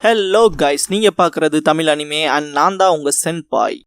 Hello guys, நீங்க பார்க்குறது Tamil anime and நான் தான் உங்க சென்பாய்.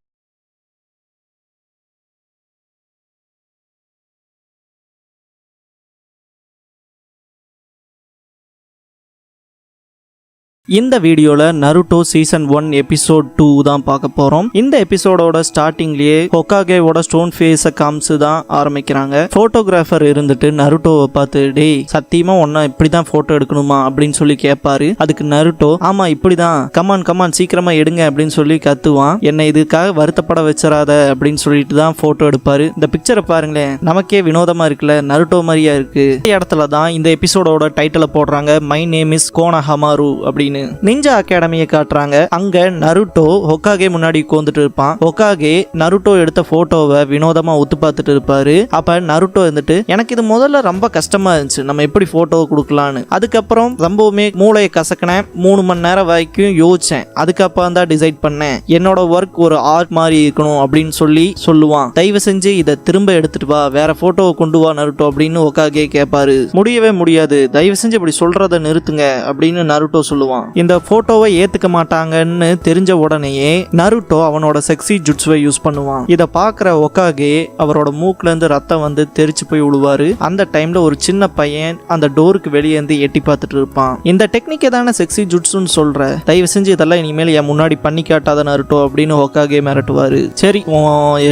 இந்த வீடியோவில் நருட்டோ சீசன் 1 எபிசோட் 2 தான் பார்க்க போகிறோம். இந்த எபிசோடோட ஸ்டார்டிங்லேயே ஹொகாகேவோட ஸ்டோன் ஃபேஸை காமிச்சு தான் ஆரம்பிக்கிறாங்க. ஃபோட்டோகிராஃபர் இருந்துட்டு நருட்டோவை பார்த்து, டேய் சத்தியமாக ஒன்றா இப்படி தான் ஃபோட்டோ எடுக்கணுமா அப்படின்னு சொல்லி கேட்பாரு. அதுக்கு நருட்டோ, ஆமாம் இப்படி தான், கமான் சீக்கிரமாக எடுங்க அப்படின்னு சொல்லி கத்துவான். என்னை இதுக்காக வருத்தப்பட வச்சிடாத அப்படின்னு சொல்லிட்டு தான் ஃபோட்டோ எடுப்பாரு. இந்த பிக்சரை பாருங்களேன், நமக்கே வினோதமாக இருக்குல்ல, நருட்டோ மாதிரியா இருக்கு. இந்த இடத்துல தான் இந்த எபிசோடோட டைட்டிலை போடுறாங்க, மை நேம் இஸ் கோனஹமாரு அப்படின்னு. நிஞ்சா அகாடமியை காட்டுறாங்க. அங்க நருட்டோ ஹொகாகே முன்னாடி உட்கார்ந்துட்டு இருப்பான். ஹொகாகே நருட்டோ எடுத்த போட்டோவை வினோதமா ஒத்து பார்த்துட்டு இருப்பாரு. அப்ப நருட்டோ வந்துட்டு, எனக்கு இது முதல்ல ரொம்ப கஷ்டமா இருந்துச்சு, நம்ம எப்படி போட்டோ கொடுக்கலான்னு. அதுக்கப்புறம் ரொம்பவுமே மூளையை கசக்கினேன், 3 மணி நேரம் வரைக்கும் யோசிச்சேன். அதுக்கப்புறம் தான் டிசைட் பண்ணேன், என்னோட ஒர்க் ஒரு ஆர்ட் மாதிரி இருக்கணும் அப்படின்னு சொல்லி சொல்லுவான். தயவு செஞ்சு இதை திரும்ப எடுத்துட்டு வா, வேற போட்டோவை கொண்டு வா நருட்டோ அப்படின்னு ஹொகாகே கேட்பாரு. முடியவே முடியாது, தயவு செஞ்சு இப்படி சொல்றதை நிறுத்துங்க அப்படின்னு நருட்டோ சொல்லுவான். இந்த போட்டோவை ஏத்துக்க மாட்டாங்கன்னு தெரிஞ்ச உடனேயே நருட்டோ அவனோட செக்ஸி ஜுட்ஸுவை யூஸ் பண்ணுவான். இதை பார்க்குற ஹொகாகே அவரோட மூக்குல இருந்து ரத்தம் வந்து தெரிச்சு போய் விழுவாரு. அந்த டைம்ல ஒரு சின்ன பையன் அந்த டோருக்கு வெளியே இருந்து எட்டி பார்த்துட்டு இருப்பான். இந்த டெக்னிக்கே தானே செக்ஸி ஜுட்ஸுன்னு சொல்ற, தயவு செஞ்சு இதெல்லாம் இனிமேல் என் முன்னாடி பண்ணி காட்டாத நருட்டோ அப்படின்னு ஹொகாகே மிரட்டுவாரு. சரி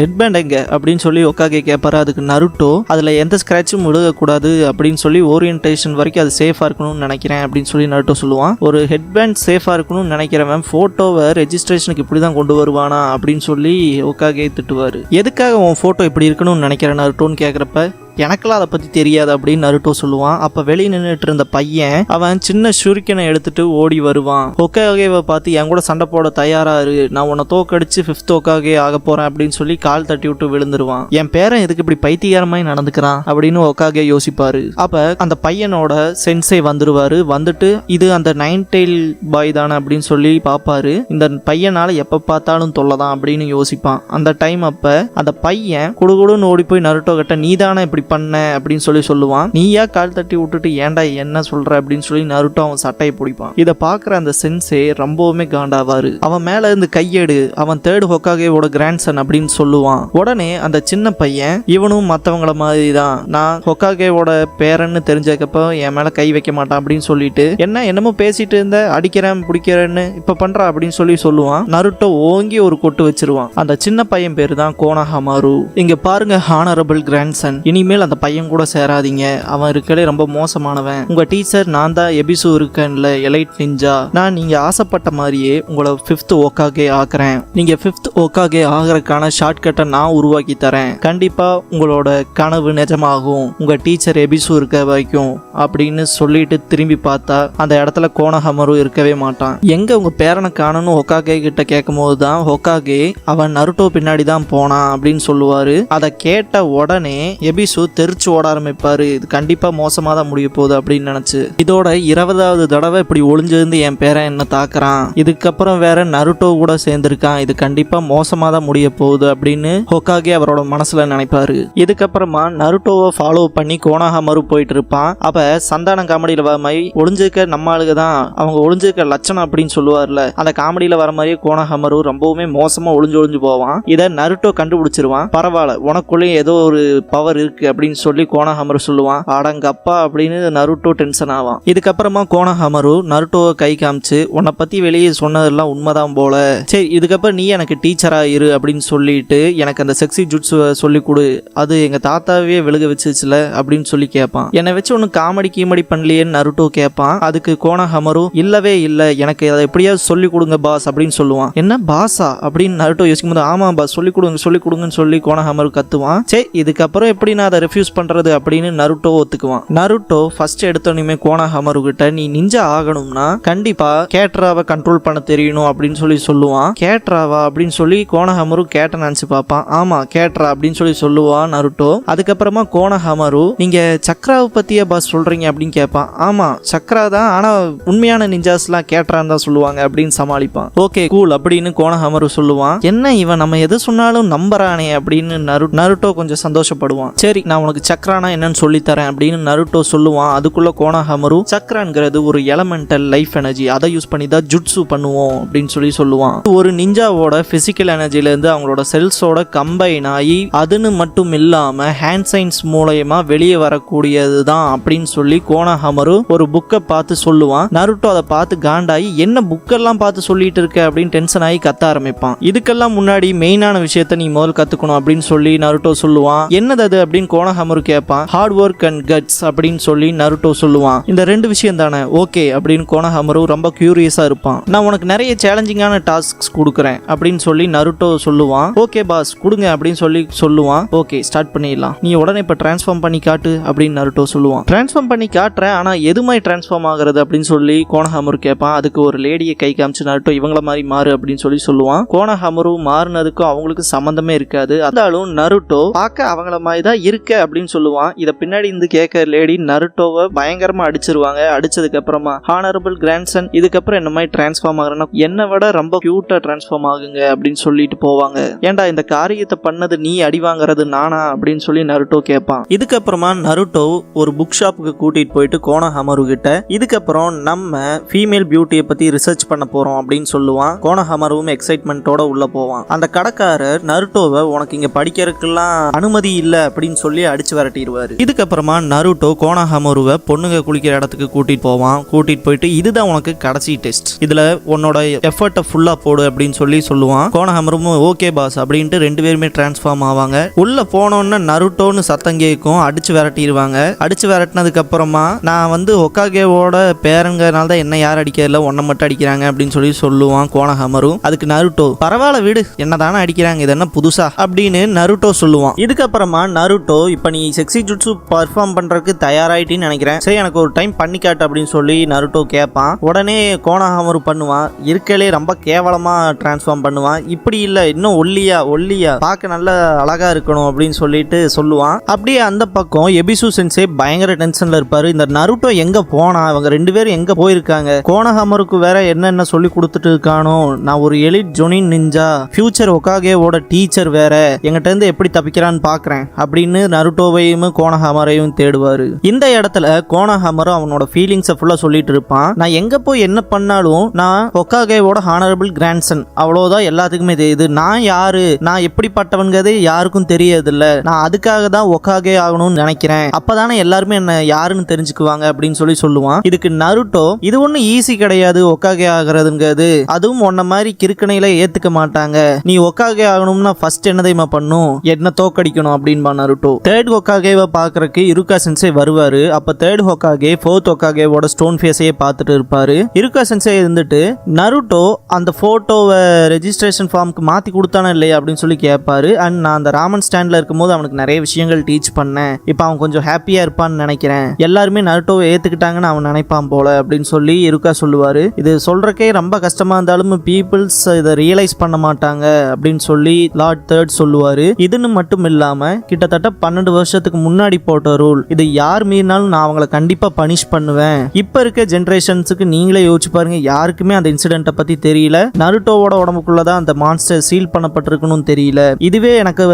ஹெட்பேண்ட் எங்க அப்படின்னு சொல்லி ஹொகாகே கேட்பாரு. அதுக்கு நருட்டோ, அதுல எந்த ஸ்கிராட்சும் விழுகக்கூடாது அப்படின்னு சொல்லி ஓரியன்டேஷன் வரைக்கும் அது சேஃபா இருக்கணும்னு நினைக்கிறேன் அப்படின்னு சொல்லி நருட்டோ சொல்லுவான். ஒரு ஹெட்பேண்ட் சேஃபா இருக்கணும்னு நினைக்கிறவன் போட்டோவை ரெஜிஸ்ட்ரேஷனுக்கு இப்படிதான் கொண்டு வருவானா அப்படின்னு சொல்லி ஹொகாகே திட்டுவாரு. எதுக்காக உன் போட்டோ இப்படி இருக்கணும்னு நினைக்கிறேன் நருட்டோன்னு கேட்குறப்ப, எனக்கெல்லாம் அதை பற்றி தெரியாது அப்படின்னு நருட்டோ சொல்லுவான். அப்போ வெளியே நின்றுட்டு இருந்த பையன் அவன் சின்ன ஷுரிக்கனை எடுத்துட்டு ஓடி வருவான். ஹொகாகேவை பார்த்து, என் கூட சண்டை போட தயாரா இரு, நான் உன்னை தோக்கடிச்சு 5th ஹொகாகே ஆக போறேன் அப்படின்னு சொல்லி கால் தட்டி விட்டு விழுந்துருவான். என் பேரன் எதுக்கு இப்படி பைத்தியகாரமாய் நடந்துக்கிறான் அப்படின்னு ஹொகாகே யோசிப்பாரு. அப்ப அந்த பையனோட சென்சே வந்துருவாரு. வந்துட்டு இது அந்த 9 டெயில் பாய் தானே அப்படின்னு சொல்லி பாப்பாரு. இந்த பையனால எப்ப பார்த்தாலும் தொல்லதான் அப்படின்னு யோசிப்பான். அந்த டைம் அப்ப அந்த பையன் குடுகுடுன்னு ஓடி போய் நருட்டோ கிட்ட, நீ தானே இப்படி பண்ண அப்படின்னு சொல்லி சொல்லுவான். நீயா கால் தட்டி விட்டுட்டு ஏன்டா என்ன சொல்ற அப்படின்னு சொல்லி நருட்டோ அவன் சட்டையை பிடிப்பான். இதை பார்க்குற அந்த சென்சே ரொம்பவுமே காண்டாவாரு. அவன் மேல இருந்து கையெடு, அவன் 3rd ஹொகாகேவோட கிராண்ட்சன் அப்படின்னு சொல்லுவான். உடனே அந்த சின்ன பையன், இவனும் மற்றவங்கள மாதிரி தான், நான் ஹொகாகேவோட பேரன்னு தெரிஞ்சக்கப்போ என் மேல கை வைக்க மாட்டான் அப்படின்னு சொல்லிட்டு, என்னமோ பேசிட்டு இருந்த, அடிக்கிறேன் பிடிக்கிறேன்னு இப்ப பண்றா அப்படின்னு சொல்லி சொல்லுவான். நருட்டோ ஓங்கி ஒரு கொட்டு வச்சிருவான். அந்த சின்ன பையன் பேரு தான் கோனஹமாரு. இங்க பாருங்க ஹானரபிள் கிராண்ட்சன், இனிமேல் அந்த பையன் கூட சேராதீங்க, அவன் இருக்கலே ரொம்ப மோசமானவன். உங்க டீச்சர் நான் தான் எபிசு இருக்கேன்ல, எலைட் நிஞ்சா, நான் நீங்க ஆசைப்பட்ட மாதிரியே உங்களை 5th ஹொகாகே ஆக்குறேன். நீங்க 5th ஹொகாகே ஆகிறதுக்கான ஷார்ட்கட்டை நான் உருவாக்கி தரேன். கண்டிப்பா உங்களோட கனவு நிஜமாகும், உங்க டீச்சர் எபிசு இருக்க வரைக்கும் அப்படின்னு சொல்லிட்டு திரும்பி பார்த்தா அந்த இடத்துல கோனஹமாரு இருக்கவே மாட்டான். எங்க உங்க பேரனை காணணும் ஹொகாகே கிட்ட கேட்கும் போதுதான் ஹொகாகே அவன் நருட்டோ பின்னாடி தான் போனான் அப்படின்னு சொல்லுவாரு. அதை கேட்ட உடனே எபிசு தெரிச்சு ஓட ஆரம்பிப்பாரு. இது கண்டிப்பா மோசமா தான் முடிய போகுது அப்படின்னு நினைச்சு, இதோட 20வது தடவை இப்படி ஒளிஞ்சிருந்து என் பேரன் என்ன தாக்குறான், இதுக்கப்புறம் வேற நருட்டோ கூட சேர்ந்திருக்கான், இது கண்டிப்பா மோசமா தான் முடிய போகுது அப்படின்னு ஹொகாகே அவரோட மனசுல நினைப்பாரு. இதுக்கப்புறமா நருட்டோவை ஃபாலோ பண்ணி கோனஹமாரு போயிட்டு இருப்பான். அப்ப சந்தானம் காமெடியில வர மாதிரி ஒளிஞ்சிருக்க நம்ம ஆளுக தான் அவங்க ஒளிஞ்சிருக்க லட்சணம் அப்படின்னு சொல்லுவார்ல, அந்த காமெடியில வர மாதிரியே கோனஹமாரு ரொம்பவுமே மோசமா ஒளிஞ்சு போவான். இதை நருட்டோ கண்டுபிடிச்சிருவான். பரவாயில்ல, உனக்குள்ளேயும் ஏதோ ஒரு பவர் இருக்கு அப்படின்னு சொல்லி கோனஹமாரு சொல்லுவான். அடங்கப்பா அப்படின்னு நருட்டோ டென்ஷன் ஆவான். இதுக்கப்புறமா கோனஹமாரு நருட்டோவை கை காமிச்சு, உன்னை பத்தி வெளியே சொன்னதெல்லாம் உண்மைதான் போல, சரி இதுக்கப்புறம் நீ எனக்கு டீச்சரா இரு அப்படின்னு சொல்லிட்டு எனக்கு அந்த செக்ஸி ஜுட்ஸுவை சொல்லி கொடு, அது எங்க தாத்தாவே விழுக வச்சுச்சுல அப்படின்னு சொல்லி கேட்பான். என்னை வச்சு ஒன்னு காமெடி கீமெடி பண்ணலையேன்னு நருட்டோ கேட்பான். அதுக்கு கோனஹமாரு, இல்லவே இல்லை, எனக்கு அதை எப்படியாவது சொல்லி கொடுங்க பாஸ் அப்படின்னு சொல்லுவான். என்ன பாஸா அப்படின்னு நருட்டோ யோசிக்கும் போது, ஆமா பாஸ் சொல்லி கொடுங்கன்னு சொல்லி கோனஹமாரு கத்துவான். சரி இதுக்கப்புறம் எப்படி நான் அதை ரெஃப்யூஸ் பண்றது அப்படின்னு நருட்டோ ஒத்துக்குவான். நருட்டோ ஃபர்ஸ்ட் எடுத்தோன்னே கோனஹமாரு கிட்ட, நீ நிஞ்சா ஆகணும்னா கண்டிப்பா கேட்ராவை கண்ட்ரோல் பண்ண தெரியணும் அப்படின்னு சொல்லி சொல்லுவான். கேட்ராவா அப்படின்னு சொல்லி கோனஹமாரு கேட்ட நினைச்சு பார்ப்பான். ஆமா கேட்ரா அப்படின்னு சொல்லி சொல்லுவான் நருட்டோ. அதுக்கப்புறமா கோனஹமாரு, நீங்க சக்ராவை பத்தியே பாஸ் சொல்றீங்க அப்படின்னு கேட்பான். ஆமா சக்ரா தான், ஆனா உண்மையான நிஞ்சாஸ்லாம் கேட்ரான்னு தான் சொல்லுவாங்க அப்படின்னு சமாளிப்பான். ஓகே கூல் அப்படின்னு கோனஹமாரு சொல்லுவான். என்ன இவன் நம்ம எது சொன்னாலும் நம்புறானே அப்படின்னு நருட்டோ கொஞ்சம் சந்தோஷப்படுவான். சரி நான் உனக்கு சக்ரானா என்னன்னு சொல்லித்தரேன் அப்படின்னு நருட்டோ சொல்லுவான். அதுக்குள்ள கோனோஹாமரு சக்ரான்ங்கிறது ஒரு எலமெண்டல் லைஃப் எனர்ஜி, அதை யூஸ் பண்ணி தான் ஜுட்சு பண்ணுவோம் அப்படின்னு சொல்லுவான். ஒரு நிஞ்சாவோட பிசிக்கல் எனர்ஜில இருந்து அவங்களோட செல்ஸோட கம்பைன் ஆகி அதுன்னு மட்டும் இல்லாம ஹேண்ட் சைன்ஸ் மூலமா வெளியே வரக்கூடியது தான் அப்படின்னு சொல்லி கோனோஹாமரு ஒரு புக்கை பார்த்து சொல்லுவான். நருட்டோ அதை பார்த்து காண்டாகி என்ன புக்கெல்லாம் பார்த்து சொல்லிட்டு இருக்க அப்படின்னு டென்ஷன் ஆகி கத்த ஆரம்பிப்பான். இதுக்கெல்லாம் முன்னாடி மெயினான விஷயத்த நீ முதல் கத்துக்கணும் அப்படின்னு சொல்லி நருட்டோ சொல்லுவான். என்னது அது அப்படின்னு கோனோஹாமரு கேட்பான். ஹார்ட் ஒர்க் அண்ட் கட்ஸ் அப்படின்னு சொல்லி நருட்டோ சொல்லுவான். இந்த ரெண்டு விஷயம் தானே, ஓகே அப்படின்னு கோனோஹாமரு ரொம்ப கியூரியஸா இருப்பான். நான் உனக்கு நிறைய சேலஞ்சிங்கான டாஸ்க்ஸ் கொடுக்குறேன் அப்படின்னு சொல்லி நருட்டோ சொல்லுவான். ஓகே பாஸ் கொடுங்க அப்படின்னு சொல்லி சொல்லுவான். ஓகே ஸ்டார்ட் பண்ணிடலாம், நீ உடனே இப்ப டிரான்ஸ்ஃபார்ம் பண்ணி காட்டு அப்படின்னு நருட்டோ சொல்லுவான். டிரான்ஸ்ஃபார்ம் பண்ணி காட்டுறேன், ஆனா எது மாதிரி டிரான்ஸ்ஃபார்ம் ஆகுறது அப்படின்னு சொல்லி கோனோஹாமரு கேட்பான். அதுக்கு ஒரு லேடியை கை காமிச்சு நருட்டோ இவங்கள மாதிரி மாறு அப்படின்னு சொல்லி சொல்லுவான். கோனோஹாமரு மாறினதுக்கும் அவங்களுக்கு சம்பந்தமே இருக்காது. அதாலும் நருட்டோ பார்க்க அவங்கள மாதிரி தான் இருக்க அப்படின்னு சொல்லுவான். இத பின்னாடி இருந்து கேட்க லேடி நருட்டோவை பயங்கரமா அடிச்சிருவாங்க. அடிச்சதுக்கு அப்புறமா ஹானரபிள் கிராண்ட்சன் இதுக்கப்புறம் என்ன மாதிரி டிரான்ஸ்ஃபார்ம் ஆகுறேன்னா என்னை விட ரொம்ப கியூட்டா டிரான்ஸ்ஃபார்ம் ஆகுங்க அப்படின்னு சொல்லிட்டு போவாங்க. ஏன்டா இந்த காரியத்தை பண்ணது நீ அடி வாங்குறது நானா அப்படின்னு சொல்லி நருட்டோ கேட்பான். இதுக்கப்புறமா நருட்டோ ஒரு புக் ஷாப்புக்கு கூட்டிட்டு போயிட்டு கோனோஹாமரு கிட்ட இதுக்கப்புறம் நம்ம ஃபீமேல் பியூட்டியை பத்தி ரிசர்ச் பண்ண போறோம் அப்படின்னு சொல்லுவான். கோனோஹாமருவும் எக்ஸைட்மெண்டோட உள்ள போவான். அந்த கடைக்காரர் நருட்டோவை உனக்கு இங்க படிக்கிறதுக்கெல்லாம் அனுமதி இல்ல அப்படின்னு சொல்லி அடிச்சு விரட்டிடுவாரு. இதுக்கப்புறமா நருட்டோ கோனோஹாமருவை பொண்ணுங்க குளிக்கிற இடத்துக்கு கூட்டிட்டு போவான். கூட்டிட்டு போயிட்டு இதுதான் உனக்கு கடைசி டெஸ்ட், இதுல உன்னோட எஃபர்ட்டை ஃபுல்லா போடு அப்படின்னு சொல்லி சொல்லுவான். கோனோஹாமரும் ஓகே பாஸ் அப்படின்ட்டு ரெண்டு பேருமே டிரான்ஸ்ஃபார்ம் ஆவாங்க. உள்ள போனோன்னு நருட்டோன்னு சத்தம் கேட்கும், அடிச்சு விரட்டிடுவாங்க. அடிச்சு விரட்டினதுக்கு அப்புறமா நான் வந்து ஹொக்காகேவோட பேரங்கிறனால தான் என்ன யாரும் அடிக்கிறதுல ஒன்ன மட்டும் அடிக்கிறாங்க அப்படின்னு சொல்லி சொல்லுவான் கோனோஹாமரு. அதுக்கு நருட்டோ பரவாயில்ல விடு, என்னதானே அடிக்கிறாங்க, இது என்ன புதுசா அப்படின்னு நருட்டோ சொல்லுவான். இதுக்கப்புறமா நருட்டோ இப்ப நீ செக்ஸி ஜுட்சு பர்ஃபார்ம் பண்றதுக்கு தயாராயிட்டின்னு நினைக்கிறேன், சரி எனக்கு ஒரு டைம் பண்ணி காட்டு அப்படின்னு சொல்லி நருட்டோ கேட்பான். உடனே கோனோஹாமரு பண்ணுவான். இருக்கலே ரொம்ப கேவலமா டிரான்ஸ்ஃபார்ம் பண்ணுவான். இப்படி இல்ல இன்னும் ஒல்லியா பார்க்க நல்ல அழகா இருக்கணும் அப்படின்னு சொல்லிட்டு சொல்லுவான். அப்படியே அந்த பக்கம் எபிசு சென்சே பயங்கர டென்ஷன்ல இருப்பாரு. இந்த நருட்டோ எங்க போனா, அவங்க ரெண்டு பேரும் எங்க போயிருக்காங்க, கோனோஹாமருக்கு வேற என்னென்ன சொல்லி கொடுத்துட்டு இருக்கானோ, நான் ஒரு எலிட் ஜொனின் நிஞ்சா ஃபியூச்சர் ஹொகாகேவோட டீச்சர் வேற, எங்கிட்ட இருந்து எப்படி தப்பிக்கிறான்னு பாக்குறேன் அப்படின்னு நருட்டோவையும் கோனோஹாமரையும் தேடுவாரு. இந்த இடத்துல கோனோஹாமரும் அவனோட ஃபீலிங்ஸை ஃபுல்லா சொல்லிட்டு இருப்பான். நான் எங்க போய் என்ன பண்ணாலும் நான் ஹொகாகேவோட ஹானரபிள் கிராண்ட்சன், அவ்வளவுதான் எல்லாத்துக்குமே தெரியுது. நான் யாரு, நான் எப்படிப்பட்டவன்கிறதே யாருக்கும் தெரியதில்ல, நான் அதுக்காக தான் ஹொகாகே ஆகணும்னு நினைக்கிறேன், அப்பதானே எல்லாருமே என்ன யாருன்னு தெரிஞ்சுக்குவாங்க அப்படின்னு சொல்லி சொல்லுவான். இதுக்கு நருட்டோ இது ஒன்னும் ஈஸி கிடையாது ஹொகாகே ஆகிறதுங்கிறது, அதுவும் உன்ன மாதிரி கிறுக்கணையில ஏத்துக்க மாட்டாங்க, நீ ஹொகாகே ஆகணும்னா ஃபர்ஸ்ட் என்ன தெரியுமா பண்ணும், என்ன தோக்கடிக்கணும் அப்படின்பா நருட்டோ. தேர்ட் ஹொகாகேவை பாக்குறதுக்கு இருகா சென்சே வருவாரு. அப்ப தேர்ட் ஹொகாகே ஃபோர்த் ஹொகாகேவோட ஸ்டோன் ஃபேஸையே பார்த்துட்டு இருப்பாரு. இருகா சென்சே இருந்துட்டு நருட்டோ அந்த போட்டோவை ரெஜிஸ்ட்ரேஷன் ஃபார்முக்கு மாத்தி கொடுத்தானே இல்லையா அப்படின்னு சொல்லி கேட்பாரு. அண்ட் நான் அந்த ராமன் ஸ்டாண்ட்ல இருக்கும்போது அவனுக்கு நிறைய விஷயங்கள் டீச் பண்ணேன், இப்போ அவன் கொஞ்சம் ஹாப்பியா இருப்பான்னு நினைக்கிறேன், எல்லாருமே நருட்டோவை ஏத்துக்கிட்டாங்கன்னு அவன் நினைப்பான் போல அப்படின்னு சொல்லி இருக்கா சொல்லுவாரு. இது சொல்றக்கே ரொம்ப கஷ்டமா இருந்தாலும் பீப்புள்ஸ் இதை ரியலைஸ் பண்ண மாட்டாங்க அப்படின்னு சொல்லி லார்ட் தேர்ட் சொல்லுவாரு. இதுன்னு மட்டும் இல்லாம கிட்டத்தட்ட 12 வருஷத்துக்கு முன்னாடி போட்ட ரூல், இது யார் மீறினாலும் நான் அவங்கள கண்டிப்பா பனிஷ் பண்ணுவேன். இப்ப இருக்க ஜெனரேஷன்ஸுக்கு நீங்களே யோசிச்சு பாருங்க, யாருக்குமே அந்த இன்சிடென்ட்டை பத்தி தெரியல, நருட்டோவோட உடம்புக்குள்ளதான் அந்த மான்ஸ்டர் சீல் பண்ணப்பட்டிருக்கணும் தெரியல. இதுவே எனக்கு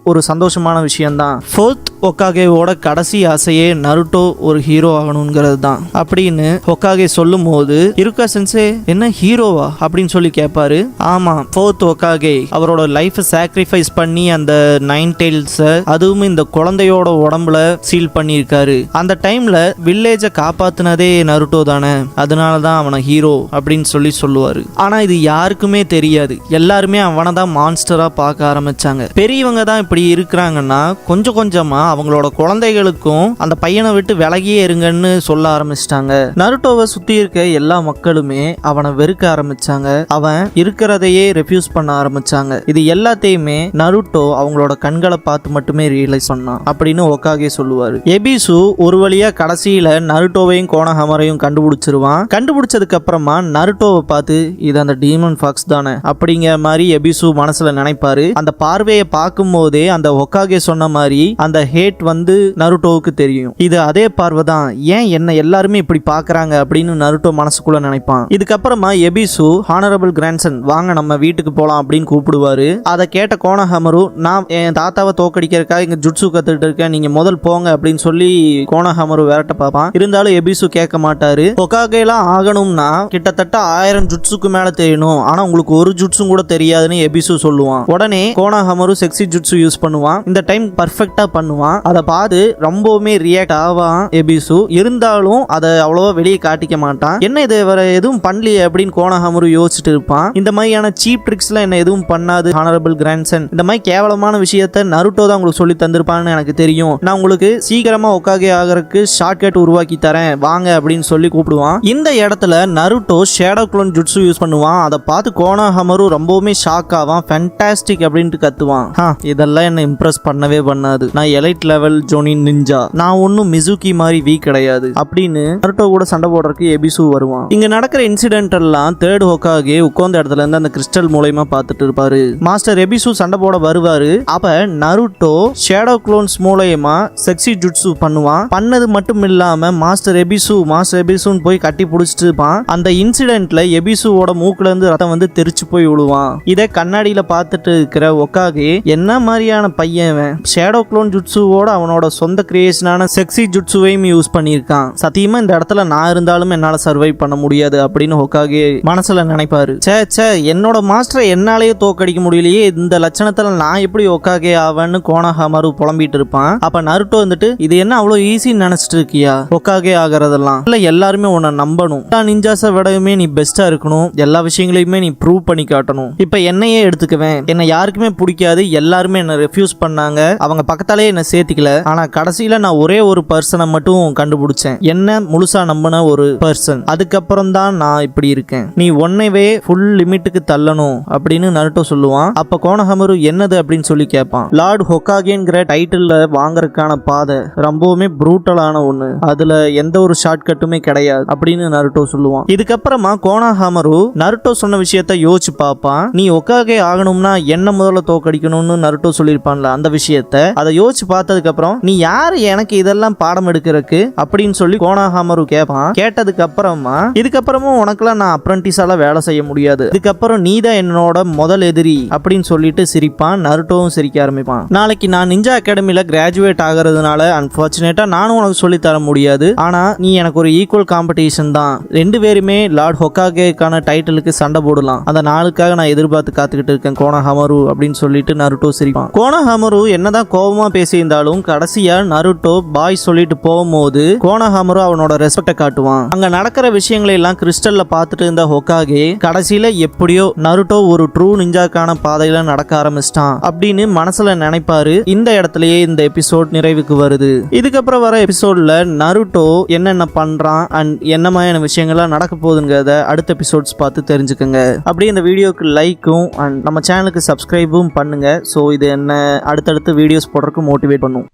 ஒரு சந்தோஷமான விஷயம் தான். ஃபோர்த் ஹொகாகேவோட கடைசி ஆசையே நருட்டோ ஒரு ஹீரோ ஆகணுங்கிறது தான் அப்படின்னு ஹொகாகே சொல்லும் போது இருக்கா சென்சே என்ன ஹீரோவா அப்படின்னு சொல்லி கேட்பாரு. ஆமா, ஃபோர்த் ஹொகாகே அவரோட லைஃப் சாக்ரிஃபைஸ் பண்ணி அந்த 9 டெயில்ஸை அதுவும் இந்த குழந்தையோட உடம்புல சீல் பண்ணியிருக்காரு. அந்த டைம்ல வில்லேஜை காப்பாத்தினதே நருட்டோ தானே, அதனாலதான் அவனை ஹீரோ அப்படின்னு சொல்லி சொல்லுவாரு. ஆனா இது யாருக்குமே தெரியாது, எல்லாருமே அவனை தான் மான்ஸ்டரா பார்க்க ஆரம்பிச்சாங்க. பெரியவங்க தான் இப்படி இருக்கிறாங்கன்னா கொஞ்சம் கொஞ்சமா அவங்களோட குழந்தைகளுக்கும் அந்த பையனை விட்டு விலகியே இருங்கன்னு சொல்ல ஆரம்பிச்சிட்டாங்க. நருட்டோவை சுத்தி இருக்க எல்லா மக்களுமே அவனை வெறுக்க ஆரம்பிச்சாங்க, அவன் இருக்கிறதையே ரெஃப்யூஸ் பண்ண ஆரம்பிச்சாங்க. இது எல்லாத்தையுமே நருட்டோ அவங்களோட கண்களை பார்த்து மட்டுமே ரியலைஸ் பண்ணான் அப்படின்னு ஹொகாகே சொல்லுவாரு. எபிசு ஒரு வழியா கடைசியில நருட்டோவையும் கோனோஹாமரையும் கண்டுபிடிச்சிருவான். கண்டுபிடிச்சதுக்கு அப்புறமா நருட்டோவை பார்த்து இது அந்த டீமன் ஃபாக்ஸ் தானே அப்படிங்கிற மாதிரி எபிசு மனசுல நினைப்பாரு. அந்த பார்வையை பார்க்கும் போதே அந்த ஹொகாகே சொன்ன மாதிரி அந்த ஹேட் வந்து நருட்டோவுக்கு தெரியும். இது அதே பார்வை தான், ஏன் என்ன எல்லாருமே இப்படி பாக்குறாங்க அப்படின்னு நருட்டோ மனசுக்குள்ள நினைப்பான். இதுக்கப்புறமா எபிசு ஹானரபிள் கிராண்ட்சன் வாங்க நம்ம வீட்டுக்கு போலாம் அப்படின்னு கூப்பிடுவாரு. அதை கேட்ட கோனோஹாமரு நான் என் தாத்தாவை தோக்கடிக்கிறதுக்காக இங்க ஜுட்சு கத்துட்டு இருக்கேன், நீங்க முதல் போங்க அப்படின்னு சொல்லி கோனஹாமரு விரட்ட பார்ப்பான். இருந்தாலும் எபிசு கேட்க மாட்டாரு. ஹொகாகேலாம் ஆகணும்னா கிட்டத்தட்ட 1000 ஜுட்ஸுக்கு மேல தெரியணும், ஆனா உங்களுக்கு ஒரு ஜுட்ஸும் கூட தெரியாதுன்னு எபிசு சொல்லுவான். உடனே கோனஹாமரு செக்ஸி ஜுட்ஸு யூஸ் பண்ணுவான். இந்த டைம் பர்ஃபெக்டா பண்ணுவான். அதை பார்த்து ரொம்பவுமே ரியாக்ட் ஆவான் எபிசு. இருந்தாலும் அதை அவ்வளவா வெளியே காட்டிக்க மாட்டான். என்ன இது வேற எதுவும் பண்ணலையே அப்படின்னு கோனஹாமரு யோசிச்சுட்டு இருப்பான். இந்த மாதிரியான சீப் ட்ரிக்ஸ்லாம் என்ன எதுவும் பண்ணாது ஹானரபிள் கிராண்ட்சன், இந்த மாதிரி கேவலமான விஷயத்த நருட்டோ தான் உங்களுக்கு சொல்லி தந்திருப்பான்னு எனக்கு தெரியும். நான் உங்களுக்கு சீக்கிரமா ஹொகாகே ஆகிறதுக்கு ஷார்ட்கட் உருவாக்கி தரேன் வாங்க அப்படின்னு சொல்லி கூப்பிடுவான். இந்த இடத்துல Naruto shadow clone jutsu use பண்ணுவான். அதை பார்த்து கோனஹாமரு ரொம்பவுமே ஷாக் ஆவான். ஃபேண்டாஸ்டிக் அப்படின்ட்டு கத்துவான். இதெல்லாம் என்ன இம்ப்ரெஸ் பண்ணவே பண்ணாது, நான் எலைட் லெவல் ஜோனின் நிஞ்சா, நான் ஒன்னும் மிசுகி மாதிரி வீக் கிடையாது அப்படின்னு நருட்டோ கூட சண்டை போடுறதுக்கு எபிசு வருவான். இங்க நடக்கிற இன்சிடென்ட் எல்லாம் தேர்ட் ஹொகாகே உட்கார்ந்த இடத்துல இருந்து அந்த கிறிஸ்டல் மூலமா பார்த்துட்டு இருப்பாரு. மாஸ்டர் எபிசு சண்டை போட வருவாரு. அப்ப நருட்டோ ஷேடோ க்ளோன்ஸ் மூலமா செக்ஸி ஜுட்ஸு பண்ணுவான். பண்ணது மட்டும் இல்லாம மாஸ்டர் எபிசுன்னு போய் கட்டி பிடிச்சிட்டு இருப்பான். அந்த இன்சிடென்ட்ல எபிசுவோட மூக்குல இருந்து ரத்தம் வந்து தெரிச்சு போய் விழுவான். இதை கண்ணாடியில பார்த்துட்டு இருக்கிற ஹொகாகே என்ன மாதிரியான பையன், ஷேடோ க்ளோன் ஜுட்ஸுவோட அவனோட சொந்த கிரியேஷனான செக்ஸி ஜுட்ஸுவையும் யூஸ் பண்ணியிருக்கான். சத்தியமா இந்த இடத்துல நான் இருந்தாலும் என்னால சர்வைவ் பண்ண முடியாது அப்படின்னு ஹொகாகே மனசுல நினைப்பாரு. சே என்னோட மாஸ்டரை என்னாலேயே தோக்கடிக்க முடியலையே, இந்த லட்சணத்துல நான் எப்படி ஹொகாகே ஆவேன்னு கோனஹாமரு புலம்பிட்டு இருப்பான். அப்ப நருட்டோ வந்துட்டு இது என்ன அவ்வளவு ஈஸின்னு நினைச்சிட்டு இருக்கியா, ஹொகாகே ஆகிறதெல்லாம் இல்ல, எல்லாருமே உன்னை நம்பணும், நிஞ்சாஸை விடவுமே நீ பெஸ்டா இருக்கணும், எல்லா விஷயங்களையுமே நீ ப்ரூவ் பண்ணி காட்டணும். இப்ப என்னையே எடுத்துக்குவேன், என்ன யாருக்குமே பிடிக்காது, எல்லாருமே என்ன ரெஃப்யூஸ் பண்ணாங்க, அவங்க பக்கத்தாலே என்ன சேர்த்திக்கல, ஆனா கடைசியில நான் ஒரே ஒரு பர்சனை மட்டும் கண்டுபிடிச்சேன், என்ன முழுசா நம்பின ஒரு பர்சன், அதுக்கப்புறம் தான் நான் இப்படி இருக்கேன், நீ ஒன்னைவே ஃபுல் லிமிட்டுக்கு தள்ளணும் அப்படின்னு நருட்டோ சொல்லுவான். அப்ப கோனஹாமரு என்னது அப்படின்னு சொல்லி கேட்பான். லார்ட் ஹொகாகேங்கிற டைட்டில் வாங்கறதுக்கான பாதை ரொம்பவுமே ப்ரூட்டலான ஒண்ணு, அதுல எந்த ஒரு ஷார்ட்கட்டுமே கிடையாது அப்படின்னு நருட்டோ சொல்லுவான். இதுக்கப்புறமா கோனஹாமரு நருட்டோ சொன்ன விஷயத்த யோசிச்சு பார்ப்பான். நீ ஹொகாகே ஆகணும்னா என்ன முதல்ல தோக்கடிக்கணும்னு நருட்டோ சொல்லியிருப்பான்ல, அந்த விஷயத்த அதை யோசிச்சு பார்த்ததுக்கு அப்புறம் நீ யாரு எனக்கு இதெல்லாம் பாடம் எடுக்கிறதுக்கு அப்படின்னு சொல்லி கோனஹாமரு கேட்பான். கேட்டதுக்கு அப்புறமா இதுக்கப்புறமும் உனக்குலாம் நான் அப்ரண்டிஸால வேலை செய்ய முடியாது, இதுக்கப்புறம் நீ தான் என்னோட முதல் எதிரி அப்படின்னு சொல்லிட்டு சிரிப்பான். நருட்டோவும் சிரிக்க ஆரம்பிப்பான். நாளைக்கு நான் நிஞ்சா அகாடமில கிராஜுவேட் ஆகிறதுனால அன்பார்ச்சுனேட்டா நானும் உனக்கு சொல்லி தர முடியாது, ஆனா நீ எனக்கு ஒரு ஈக்குவல் காம்படிஷன் தான், ரெண்டு பேருமே லார்ட் ஹொகாகேக்கான டைட்டிலுக்கு சண்டை போடலாம், அந்த நாளுக்காக நான் எதிர்பார்த்து காத்துக்கிட்டு இருக்கேன் கோனஹாமரு அப்படின்னு சொல்லிட்டு நருட்டோ சிரிப்பான். கோனஹாமரு என்னதான் கோபமா பேசியிருந்தாலும் கடைசியா நருட்டோ பாய் சொல்லிட்டு போகும்போது கோனஹாமரு அவனோட ரெஸ்பெக்ட காட்டுவான். அங்க நடக்கிற விஷயங்களை எல்லாம் கிறிஸ்டல்ல பார்த்துட்டு இருந்த ஹொகாகே கடைசியில எப்படியோ நருட்டோ ஒரு ட்ரூ நிஞ்சாக்கான பாதையில நடக்க ஆரம்பிச்சிட்டான் அப்படின்னு மனசுல நினைப்பாரு. இந்த இடத்துலயே இந்த எபிசோட் நிறைவுக்கு வருது. இதுக்கப்புறம் வர எபிசோட்ல நருட்டோ என்னென்ன பண்றான் அண்ட் என்ன மாதிரியான விஷயங்கள்லாம் நடக்க போகுதுங்கிறத அடுத்த எபிசோட்ஸ் பார்த்து தெரிஞ்சுக்கோங்க. அப்படியே இந்த வீடியோக்கு லைக்கும் அண்ட் நம்ம சேனலுக்கு சப்ஸ்கிரைபும் பண்ணுங்க. ஸோ இது என்ன அடுத்தடுத்து வீடியோஸ் போடுறதுக்கு மோட்டிவேட் பண்ணும்.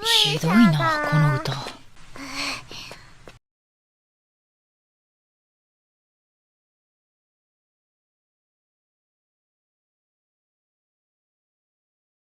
ひどいな。